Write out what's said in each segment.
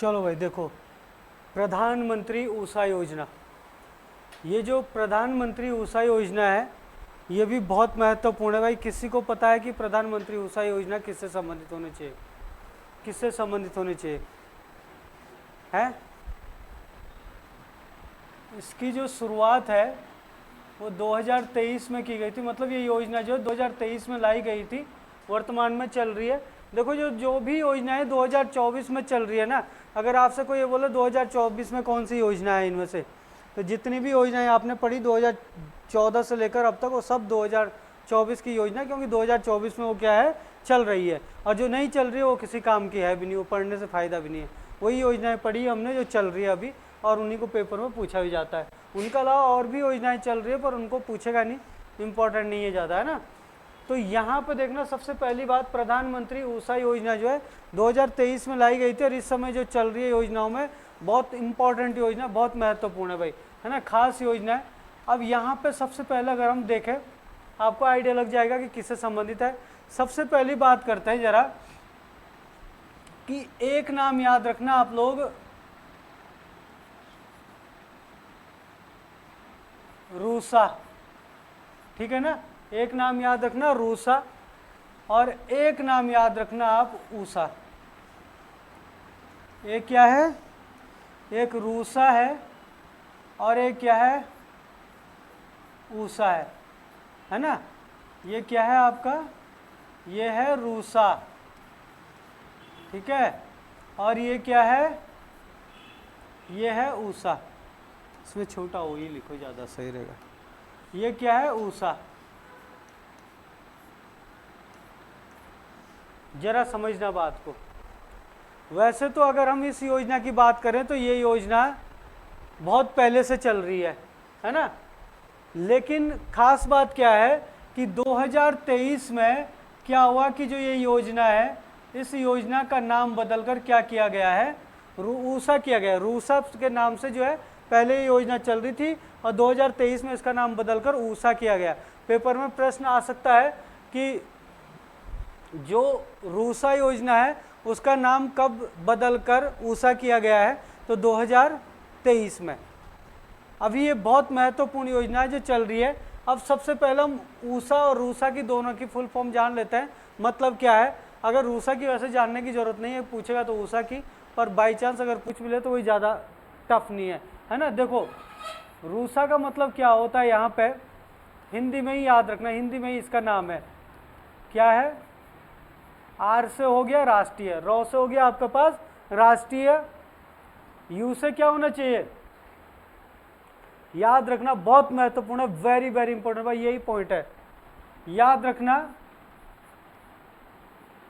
चलो भाई देखो, प्रधानमंत्री ऊषा योजना, ये जो प्रधानमंत्री ऊषा योजना है ये भी बहुत महत्वपूर्ण है भाई। किसी को पता है कि प्रधानमंत्री ऊषा योजना किससे संबंधित होनी चाहिए, किससे संबंधित होनी चाहिए है? इसकी जो शुरुआत है वो 2023 में की गई थी, मतलब ये योजना जो 2023 में लाई गई थी, वर्तमान में चल रही है। देखो जो भी योजनाएं 2024 में चल रही है ना, अगर आपसे कोई ये बोले 2024 में कौन सी योजना है इनमें से, तो जितनी भी योजनाएं आपने पढ़ी 2014 से लेकर अब तक, वो सब 2024 की योजना, क्योंकि 2024 में वो क्या है, चल रही है। और जो नहीं चल रही है वो किसी काम की है भी नहीं, वो पढ़ने से फ़ायदा भी नहीं है। वही योजनाएं पढ़ी हमने जो चल रही है अभी, और उन्हीं को पेपर में पूछा भी जाता है। उनके अलावा और भी योजनाएं चल रही है पर उनको पूछेगा नहीं, इम्पोर्टेंट नहीं है ज़्यादा, है ना। तो यहाँ पे देखना, सबसे पहली बात, प्रधानमंत्री ऊषा योजना जो है 2023 में लाई गई थी, और इस समय जो चल रही है योजनाओं में बहुत इंपॉर्टेंट योजना, बहुत महत्वपूर्ण है भाई, है ना, खास योजना है। अब यहाँ पे सबसे पहले अगर हम देखें, आपको आइडिया लग जाएगा कि किससे संबंधित है। सबसे पहली बात करते हैं जरा, कि एक नाम याद रखना आप लोग, रूसा, ठीक है ना, एक नाम याद रखना रूसा, और एक नाम याद रखना आप ऊषा। एक क्या है, एक रूसा है और एक क्या है, ऊषा है ना। ये क्या है आपका, ये है रूसा, ठीक है, और ये क्या है, ये है ऊषा। इसमें छोटा ओ ही लिखो, ज़्यादा सही रहेगा। ये क्या है, ऊषा। जरा समझना बात को। वैसे तो अगर हम इस योजना की बात करें तो ये योजना बहुत पहले से चल रही है ना। लेकिन खास बात क्या है कि 2023 में क्या हुआ कि जो ये योजना है, इस योजना का नाम बदलकर क्या किया गया है, ऊषा किया गया है। रूसा के नाम से जो है पहले ये योजना चल रही थी, और 2023 में इसका नाम बदलकर ऊषा किया गया। पेपर में प्रश्न आ सकता है कि जो रूसा योजना है उसका नाम कब बदलकर ऊषा किया गया है, तो 2023 में। अभी ये बहुत महत्वपूर्ण योजना है जो चल रही है। अब सबसे पहले हम ऊषा और रूसा की दोनों की फुल फॉर्म जान लेते हैं, मतलब क्या है। अगर रूसा की वैसे जानने की ज़रूरत नहीं है, पूछेगा तो ऊषा की, पर बाई चांस अगर पूछ भी ले तो वही ज़्यादा टफ नहीं है ना। देखो, रूसा का मतलब क्या होता है, यहाँ पे हिंदी में ही याद रखना, हिंदी में ही इसका नाम है, क्या है, आर से हो गया राष्ट्रीय, रौ से हो गया आपके पास राष्ट्रीय, यू से क्या होना चाहिए, याद रखना, बहुत महत्वपूर्ण है, वेरी वेरी इंपॉर्टेंट भाई, यही पॉइंट है, याद रखना,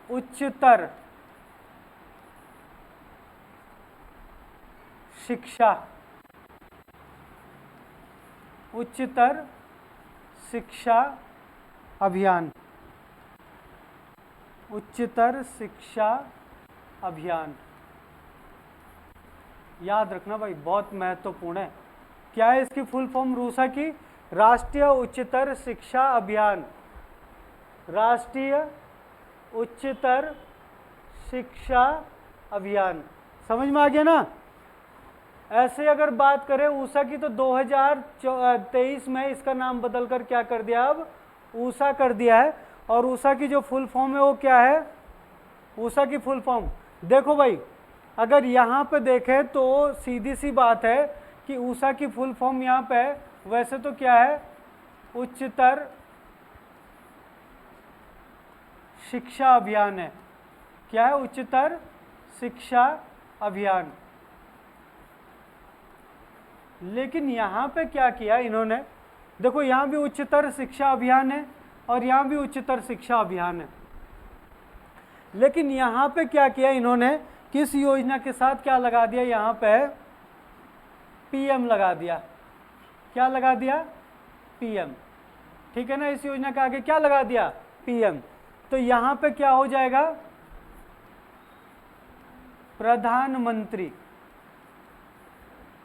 उच्चतर शिक्षा, उच्चतर शिक्षा अभियान, उच्चतर शिक्षा अभियान, याद रखना भाई, बहुत महत्वपूर्ण है। क्या है इसकी फुल फॉर्म रूसा की, राष्ट्रीय उच्चतर शिक्षा अभियान, राष्ट्रीय उच्चतर शिक्षा अभियान, समझ में आ गया ना। ऐसे अगर बात करें ऊषा की, तो 2023 में इसका नाम बदलकर क्या कर दिया, अब ऊषा कर दिया है। और ऊषा की जो फुल फॉर्म है वो क्या है, ऊषा की फुल फॉर्म देखो भाई, अगर यहाँ पे देखें तो सीधी सी बात है कि ऊषा की फुल फॉर्म यहाँ पे वैसे तो क्या है, उच्चतर शिक्षा अभियान है। क्या है, उच्चतर शिक्षा अभियान। लेकिन यहाँ पे क्या किया इन्होंने, देखो यहाँ भी उच्चतर शिक्षा अभियान है और यहाँ भी उच्चतर शिक्षा अभियान है। लेकिन यहाँ पे क्या किया इन्होंने, किस योजना के साथ क्या लगा दिया, यहाँ पे पीएम लगा दिया। क्या लगा दिया, पीएम, ठीक है ना। इस योजना के आगे क्या लगा दिया, पीएम। तो यहाँ पे क्या हो जाएगा, प्रधानमंत्री,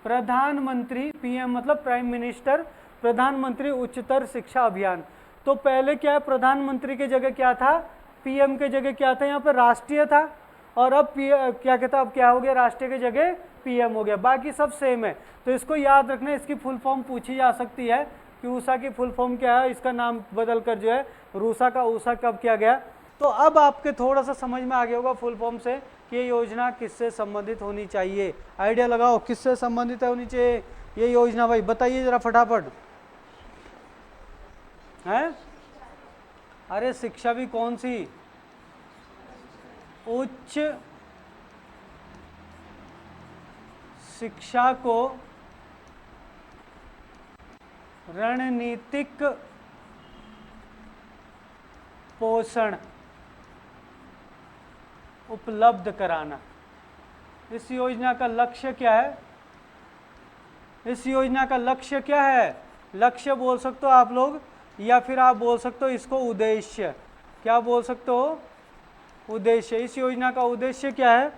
प्रधानमंत्री, पीएम मतलब प्राइम मिनिस्टर, प्रधानमंत्री उच्चतर शिक्षा अभियान। तो पहले क्या है, प्रधानमंत्री की जगह क्या था, पीएम के जगह क्या था, यहाँ पे राष्ट्रीय था, और अब क्या कहता है, अब क्या हो गया, राष्ट्रीय की जगह पीएम हो गया, बाकी सब सेम है। तो इसको याद रखना, इसकी फुल फॉर्म पूछी जा सकती है कि ऊषा की फुल फॉर्म क्या है, इसका नाम बदल कर जो है रूसा का ऊषा कब किया गया। तो अब आपके थोड़ा सा समझ में आ गया होगा फुल फॉर्म से कि ये योजना किससे संबंधित होनी चाहिए। आइडिया लगाओ किससे संबंधित होनी चाहिए ये योजना, भाई बताइए जरा फटाफट। है अरे शिक्षा भी कौन सी, उच्च शिक्षा को रणनीतिक पोषण उपलब्ध कराना। इस योजना का लक्ष्य क्या है, इस योजना का लक्ष्य क्या है, लक्ष्य बोल सकते हो आप लोग, या फिर आप बोल सकते हो इसको उद्देश्य। क्या बोल सकते हो, उद्देश्य। इस योजना का उद्देश्य क्या है,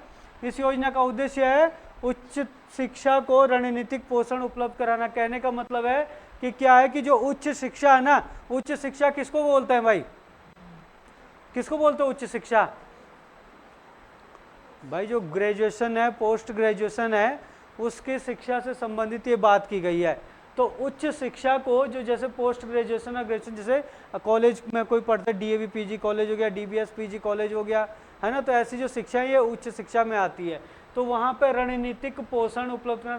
इस योजना का उद्देश्य है उच्च शिक्षा को रणनीतिक पोषण उपलब्ध कराना। कहने का मतलब है कि क्या है कि जो उच्च शिक्षा है ना, उच्च शिक्षा किसको बोलते हैं भाई, किसको बोलते हैं उच्च शिक्षा, भाई जो ग्रेजुएशन है, पोस्ट ग्रेजुएशन है, उसकी शिक्षा से संबंधित ये बात की गई है। तो उच्च शिक्षा को जो जैसे पोस्ट ग्रेजुएशन और ग्रेजुएशन, जैसे कॉलेज में कोई पढ़ता है, डीएवी पीजी कॉलेज हो गया, डीबीएस पीजी कॉलेज हो गया, है ना, तो ऐसी जो शिक्षा है ये उच्च शिक्षा में आती है। तो वहाँ पे रणनीतिक पोषण उपलब्ध करना,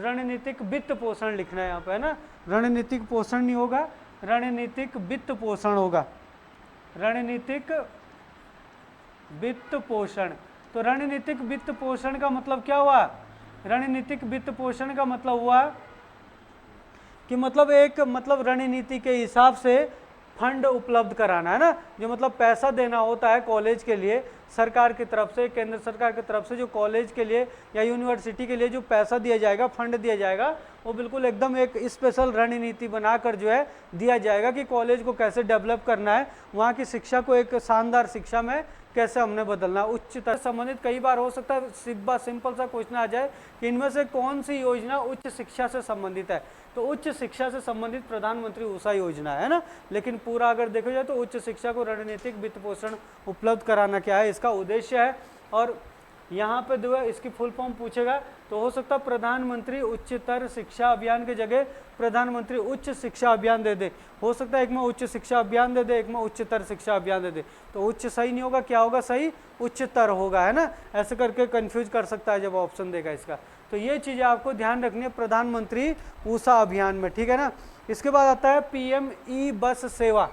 रणनीतिक वित्त पोषण लिखना है यहाँ पे, है ना, रणनीतिक पोषण नहीं होगा, रणनीतिक वित्त पोषण होगा, रणनीतिक वित्त पोषण। तो रणनीतिक वित्त पोषण का मतलब क्या हुआ, रणनीतिक वित्त पोषण का मतलब हुआ कि मतलब एक मतलब रणनीति के हिसाब से फंड उपलब्ध कराना, है ना, जो मतलब पैसा देना होता है कॉलेज के लिए सरकार की तरफ से, केंद्र सरकार की तरफ से जो कॉलेज के लिए या यूनिवर्सिटी के लिए जो पैसा दिया जाएगा, फंड दिया जाएगा, वो बिल्कुल एकदम एक स्पेशल रणनीति बनाकर जो है दिया जाएगा कि कॉलेज को कैसे डेवलप करना है, वहाँ की शिक्षा को एक शानदार शिक्षा में कैसे हमने बदलना। उच्चतर संबंधित कई बार हो सकता है सिंपल सा क्वेश्चन आ जाए कि इनमें से कौन सी योजना उच्च शिक्षा से संबंधित है, तो उच्च शिक्षा से संबंधित प्रधानमंत्री ऊषा योजना है ना। लेकिन पूरा अगर देखा जाए तो उच्च शिक्षा को रणनीतिक वित्त पोषण उपलब्ध कराना क्या है, इसका उद्देश्य है। और यहाँ पे जो है इसकी फुल फॉर्म पूछेगा तो हो सकता है प्रधानमंत्री उच्चतर शिक्षा अभियान की जगह प्रधानमंत्री उच्च शिक्षा अभियान दे दे, हो सकता है एक में उच्च शिक्षा अभियान दे दे, एक में उच्चतर शिक्षा अभियान दे दे। तो उच्च सही नहीं होगा, क्या होगा सही, उच्चतर होगा, है ना, ऐसे करके कंफ्यूज कर सकता है जब ऑप्शन देगा इसका। तो ये चीज़ें आपको ध्यान रखनी है प्रधानमंत्री ऊषा अभियान में, ठीक है ना। इसके बाद आता है पीएम ई बस सेवा,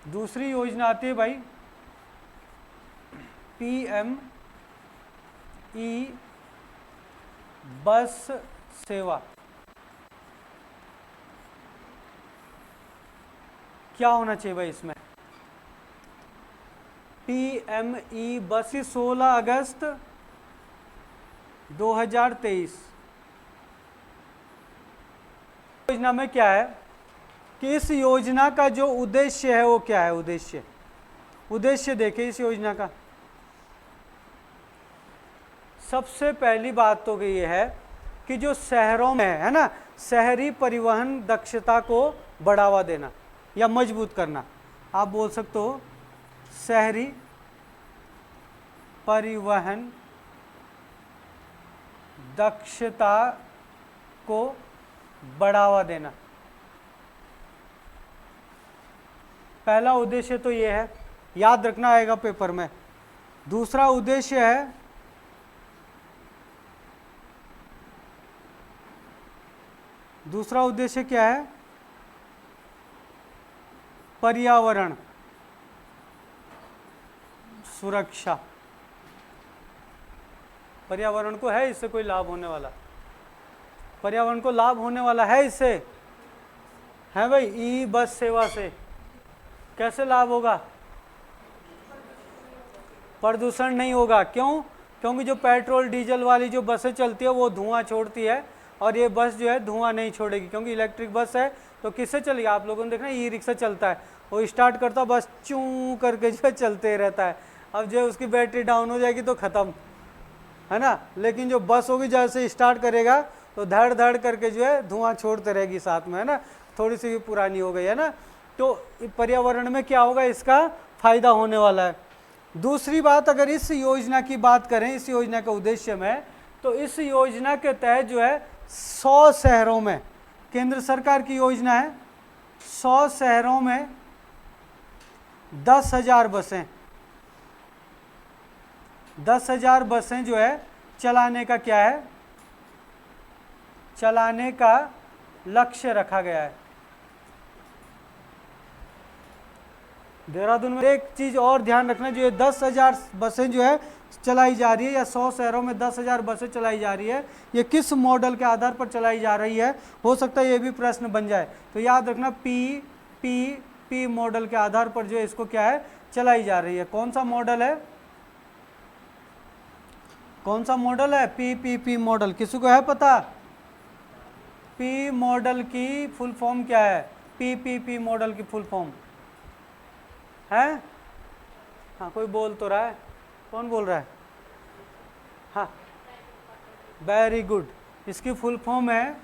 दूसरी योजना आती है भाई पीएम ई बस सेवा। क्या होना चाहिए भाई इसमें, पीएम ई बस 16 अगस्त 2023 योजना में क्या है कि इस योजना का जो उद्देश्य है वो क्या है, उद्देश्य देखिए इस योजना का। सबसे पहली बात तो ये है कि जो शहरों में है ना, शहरी परिवहन दक्षता को बढ़ावा देना या मजबूत करना। आप बोल सकते हो शहरी परिवहन दक्षता को बढ़ावा देना, पहला उद्देश्य तो ये है, याद रखना आएगा पेपर में। दूसरा उद्देश्य है क्या है, पर्यावरण सुरक्षा। पर्यावरण को है इससे कोई लाभ होने वाला, पर्यावरण को लाभ होने वाला है इससे, है भाई ई बस सेवा से। कैसे लाभ होगा, प्रदूषण नहीं होगा। क्यों, क्योंकि जो पेट्रोल डीजल वाली जो बसें चलती है वो धुआं छोड़ती है और ये बस जो है धुआं नहीं छोड़ेगी, क्योंकि इलेक्ट्रिक बस है। तो किससे चलेगी, आप लोगों ने देखना ई रिक्शा चलता है, वो स्टार्ट करता बस चूं करके जो है चलते रहता है। अब जो उसकी बैटरी डाउन हो जाएगी तो ख़त्म, है ना। लेकिन जो बस होगी जैसे स्टार्ट करेगा तो धड़ धड़ करके जो है धुआं छोड़ते रहेगी साथ में, है ना। थोड़ी सी भी पुरानी हो गई है ना। तो पर्यावरण में क्या होगा, इसका फायदा होने वाला है। दूसरी बात, अगर इस योजना की बात करें, इस योजना का उद्देश्य में, तो इस योजना के तहत जो है 100 शहरों में, केंद्र सरकार की योजना है, 100 शहरों में 10,000 बसें, 10,000 बसें जो है चलाने का क्या है, चलाने का लक्ष्य रखा गया है। देहरादून में एक चीज और ध्यान रखना, जो ये 10,000 बसें जो है चलाई जा रही है, या 100 शहरों में 10,000 बसें चलाई जा रही है, ये किस मॉडल के आधार पर चलाई जा रही है, हो सकता है ये भी प्रश्न बन जाए। तो याद रखना पी मॉडल के आधार पर जो है इसको क्या है, चलाई जा रही है। कौन सा मॉडल है, कौन सा मॉडल है, पी मॉडल, किसी को है पता? पी मॉडल की फुल फॉर्म क्या है, पी मॉडल की फुल फॉर्म है? हाँ, कोई बोल तो रहा है, कौन बोल रहा है? हाँ, वेरी गुड। इसकी फुल फॉर्म है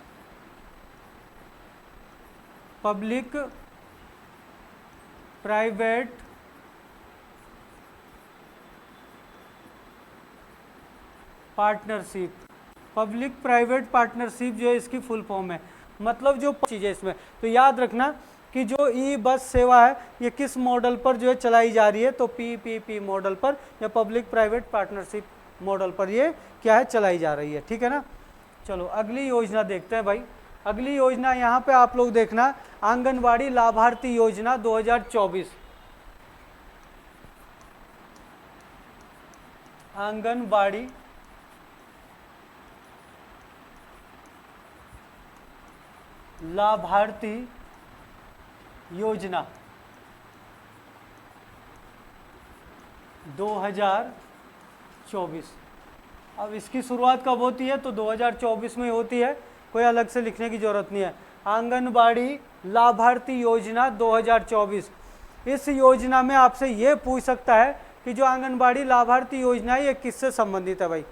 public private partnership. Public private partnership जो है इसकी फुल फॉर्म है। मतलब जो चीज़ें इसमें, तो याद रखना कि जो ई बस सेवा है ये किस मॉडल पर जो है चलाई जा रही है, तो पी मॉडल पर, या पब्लिक प्राइवेट पार्टनरशिप मॉडल पर ये क्या है, चलाई जा रही है। ठीक है ना। चलो अगली योजना देखते हैं भाई। अगली योजना यहाँ पे आप लोग देखना, आंगनवाड़ी लाभार्थी योजना 2024। आंगनवाड़ी लाभार्थी योजना 2024। अब इसकी शुरुआत कब होती है, तो 2024 में होती है, कोई अलग से लिखने की जरूरत नहीं है। आंगनबाड़ी लाभार्थी योजना 2024। इस योजना में आपसे ये पूछ सकता है कि जो आंगनबाड़ी लाभार्थी योजना है ये किससे संबंधित है भाई,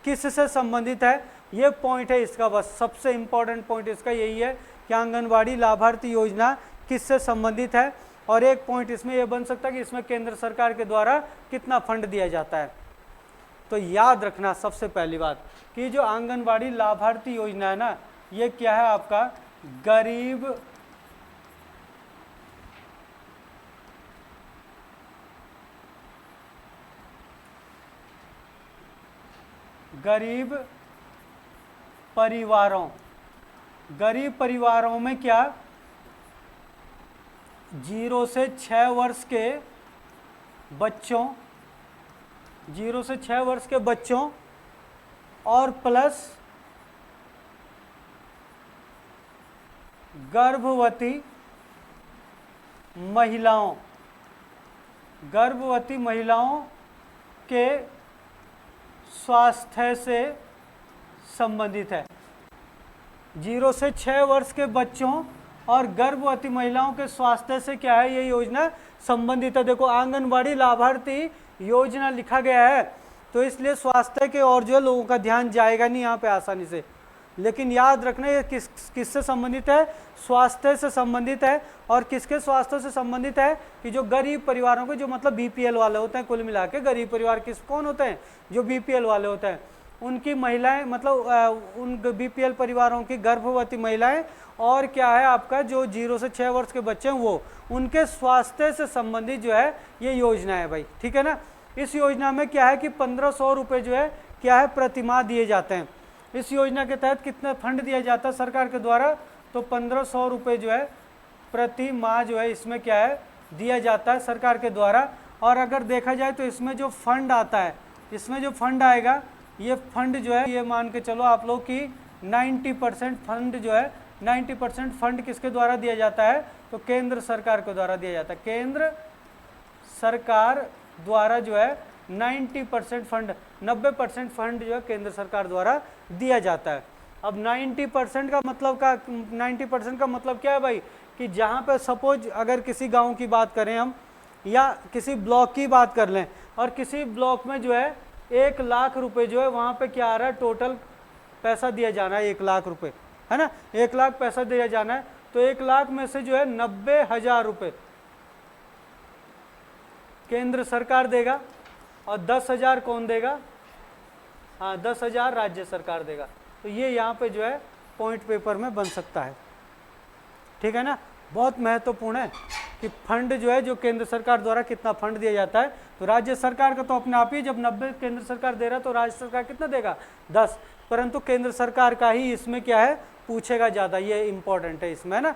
किससे संबंधित है, ये पॉइंट है इसका, बस सबसे इम्पोर्टेंट पॉइंट इसका यही है कि आंगनबाड़ी लाभार्थी योजना किससे संबंधित है। और एक पॉइंट इसमें यह बन सकता है कि इसमें केंद्र सरकार के द्वारा कितना फंड दिया जाता है। तो याद रखना सबसे पहली बात कि जो आंगनबाड़ी लाभार्थी योजना है ना, ये क्या है आपका, गरीब परिवारों में क्या 0 से 6 वर्ष के बच्चों, 0 से 6 वर्ष के बच्चों और प्लस गर्भवती महिलाओं के स्वास्थ्य से संबंधित है। 0 से 6 वर्ष के बच्चों और गर्भवती महिलाओं के स्वास्थ्य से क्या है, ये योजना संबंधित है। देखो आंगनबाड़ी लाभार्थी योजना लिखा गया है, तो इसलिए स्वास्थ्य के और जो लोगों का ध्यान जाएगा नहीं यहाँ पे आसानी से। लेकिन याद रखना ये किससे संबंधित है, स्वास्थ्य से संबंधित है। और किसके स्वास्थ्य से संबंधित है कि जो गरीब परिवारों के, जो मतलब बीपीएल वाले होते हैं, कुल मिला के गरीब परिवार कौन होते हैं, जो बीपीएल वाले होते हैं, उनकी महिलाएं, मतलब उन बीपीएल परिवारों की गर्भवती महिलाएं और क्या है आपका जो 0 से 6 वर्ष के बच्चे हैं, वो उनके स्वास्थ्य से संबंधित जो है ये योजना है भाई। ठीक है ना। इस योजना में क्या है कि 1500 रुपये जो है क्या है प्रतिमाह दिए जाते हैं। इस योजना के तहत कितना फंड दिया जाता है सरकार के द्वारा, तो 1500 रुपये जो है प्रति माह जो है इसमें क्या है दिया जाता है सरकार के द्वारा। और अगर देखा जाए तो इसमें जो फंड आता है, इसमें जो फंड आएगा, ये फंड जो है, ये मान के चलो आप लोग की 90% फंड जो है, 90% फंड किसके द्वारा दिया जाता है, तो केंद्र सरकार के द्वारा दिया जाता है। केंद्र सरकार द्वारा जो है 90% फंड, 90% फंड जो है केंद्र सरकार द्वारा दिया जाता है। अब 90% का मतलब 90% का मतलब क्या है भाई, कि जहाँ पे सपोज अगर किसी गांव की बात करें हम, या किसी ब्लॉक की बात कर लें, और किसी ब्लॉक में जो है 1 लाख रुपए जो है वहाँ पे क्या आ रहा है, टोटल पैसा दिया जाना है 1 लाख रुपए, है ना, 1 लाख पैसा दिया जाना है। तो 1 लाख में से जो है 90,000 रुपये केंद्र सरकार देगा और 10,000 कौन देगा? हाँ, 10,000 राज्य सरकार देगा। तो ये यहाँ पे जो है पॉइंट पेपर में बन सकता है, ठीक है ना। बहुत महत्वपूर्ण है कि फंड जो है, जो केंद्र सरकार द्वारा कितना फंड दिया जाता है, तो राज्य सरकार का तो अपने आप ही, जब 90 केंद्र सरकार दे रहा है तो राज्य सरकार कितना देगा? 10, परंतु केंद्र सरकार का ही इसमें क्या है, पूछेगा ज़्यादा, ये इंपॉर्टेंट है इसमें, है ना।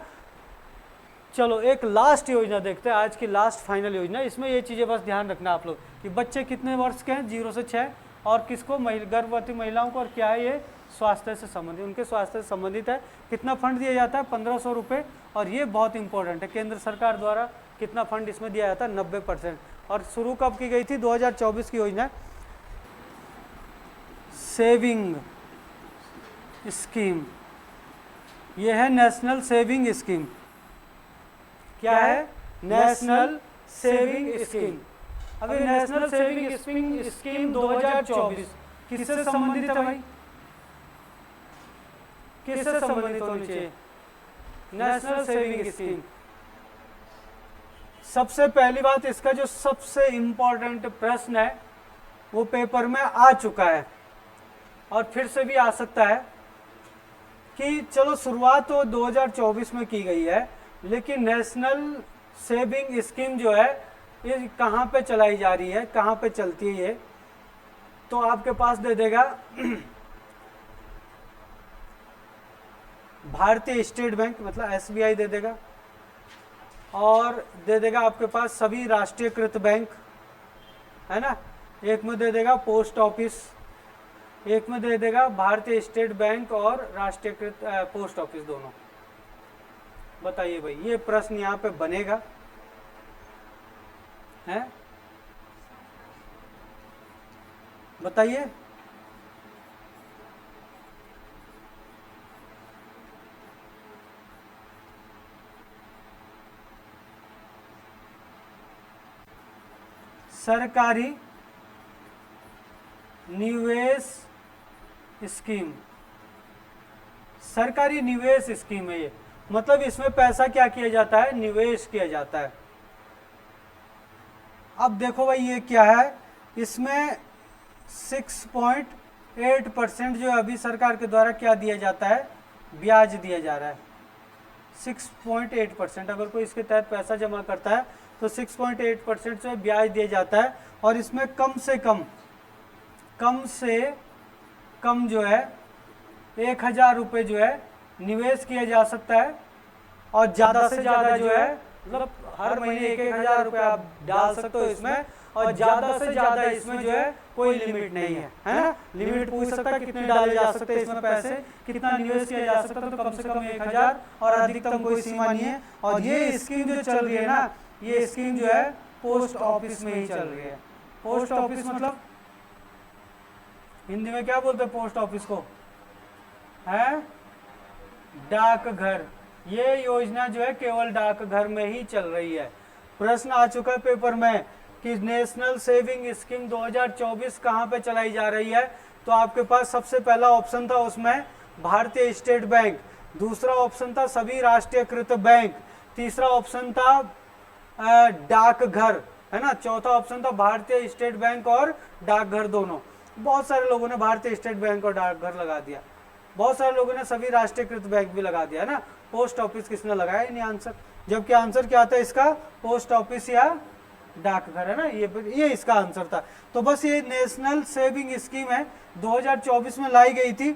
चलो एक लास्ट योजना देखते हैं, आज की लास्ट फाइनल योजना। इसमें ये चीज़ें बस ध्यान रखना आप लोग कि बच्चे कितने वर्ष के हैं, 0 से 6, और किसको, गर्भवती महिलाओं को, और क्या है ये, स्वास्थ्य से संबंधित, उनके स्वास्थ्य से संबंधित है। कितना फंड दिया जाता है? 1500 रुपये। और ये बहुत इंपॉर्टेंट है, केंद्र सरकार द्वारा कितना फंड इसमें दिया जाता है? 90%। और शुरू कब की गई थी? 2024 की योजना। सेविंग स्कीम, ये है नेशनल सेविंग स्कीम। क्या है? National saving scheme. अब ये नेशनल सेविंग स्कीम 2024 किससे संबंधित है भाई? किससे संबंधित होनी चाहिए? National saving scheme. सबसे पहली बात, इसका जो सबसे इंपॉर्टेंट प्रश्न है वो पेपर में आ चुका है और फिर से भी आ सकता है कि चलो शुरुआत तो 2024 में की गई है, लेकिन नेशनल सेविंग स्कीम जो है ये कहाँ पे चलाई जा रही है, कहाँ पे चलती है ये? तो आपके पास दे देगा भारतीय स्टेट बैंक, मतलब SBI दे देगा, और दे देगा आपके पास सभी राष्ट्रीयकृत बैंक, है ना। एक में दे देगा पोस्ट ऑफिस, एक में दे देगा भारतीय स्टेट बैंक और राष्ट्रीयकृत पोस्ट ऑफिस, दोनों। बताइए भाई, ये प्रश्न यहाँ पे बनेगा, है? बताइए। सरकारी निवेश स्कीम, सरकारी निवेश स्कीम है ये। मतलब इसमें पैसा क्या किया जाता है? निवेश किया जाता है। अब देखो भाई ये क्या है, इसमें 6.8% जो अभी सरकार के द्वारा क्या दिया जाता है? ब्याज दिया जा रहा है। 6.8%। अगर कोई इसके तहत पैसा जमा करता है तो 6.8% जो है ब्याज दिया जाता है। और इसमें कम से कम जो है 1,000 रुपये जो है निवेश किया जा सकता है, और ज़्यादा से ज़्यादा जो है, मतलब हर महीने 1,000 रुपये आप डाल सकते हो इसमें, और ज़्यादा से ज़्यादा इसमें जो है कोई लिमिट नहीं है, है ना। लिमिट पूछ सकता है कितने डाले जा सकते हैं इसमें पैसे, कितना निवेश किया जा सकता है, तो कम से कम 1,000, और अधिकतम कोई सीमा नहीं है। और ये स्कीम जो चल रही है ना, ये स्कीम जो है पोस्ट ऑफिस में ही चल रही है। पोस्ट ऑफिस मतलब हिंदी में क्या बोलते हैं पोस्ट ऑफिस को? है डाकघर। ये योजना जो है केवल डाकघर में ही चल रही है। प्रश्न आ चुका है पेपर में कि नेशनल सेविंग स्कीम 2024 कहाँ पे चलाई जा रही है? तो आपके पास सबसे पहला ऑप्शन था उसमें भारतीय स्टेट बैंक, दूसरा ऑप्शन था सभी राष्ट्रीयकृत बैंक, तीसरा ऑप्शन था डाकघर, है ना, चौथा ऑप्शन था भारतीय स्टेट बैंक और डाकघर दोनों। बहुत सारे लोगों ने भारतीय स्टेट बैंक और डाकघर लगा दिया, बहुत सारे लोगों ने सभी राष्ट्रीयकृत बैंक भी लगा दिया, है ना। पोस्ट ऑफिस किसने लगाया ही नहीं आंसर, जबकि आंसर क्या आता है इसका? पोस्ट ऑफिस या डाकघर, है ना। ये इसका आंसर था। तो बस ये नेशनल सेविंग स्कीम है, 2024 में लाई गई थी।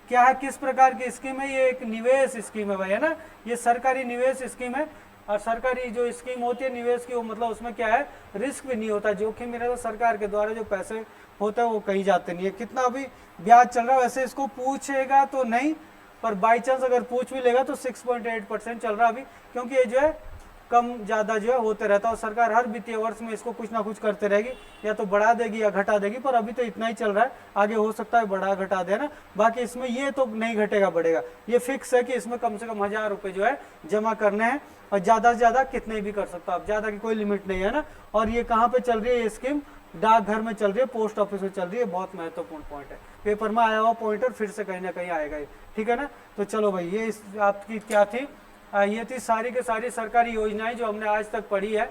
क्या है, किस प्रकार की स्कीम है? ये एक निवेश स्कीम है भाई, है ना। ये सरकारी निवेश स्कीम है, और सरकारी जो स्कीम होती है निवेश की, वो मतलब उसमें क्या है, रिस्क भी नहीं होता, जोखिम भी नहीं होता। सरकार के द्वारा जो पैसे होता है वो कहीं जाते नहीं है। कितना भी ब्याज चल रहा है, वैसे इसको पूछेगा तो नहीं, पर बाई चांस अगर पूछ भी लेगा तो 6.8% चल रहा है अभी, क्योंकि ये जो है कम ज़्यादा जो है होते रहता है, और सरकार हर वित्तीय वर्ष में इसको कुछ ना कुछ करते रहेगी, या तो बढ़ा देगी या घटा देगी, पर अभी तो इतना ही चल रहा है, आगे हो सकता है बढ़ा घटा दे ना। बाकी इसमें ये तो नहीं घटेगा बढ़ेगा, ये फिक्स है कि इसमें कम से कम 1,000 रुपये जो है जमा करने हैं, और ज़्यादा से ज़्यादा कितने भी कर सकते हो आप, ज़्यादा की कोई लिमिट नहीं है ना। और ये कहाँ पर चल रही है ये स्कीम? डाकघर में चल रही है, पोस्ट ऑफिस में चल रही है। बहुत महत्वपूर्ण पॉइंट है, पेपर में आया हुआ पॉइंटर फिर से कहीं ना कहीं आएगा, ठीक है ना। तो चलो भाई, ये आपकी क्या थी? ये थी सारी के सारी सरकारी योजनाएं जो हमने आज तक पढ़ी है।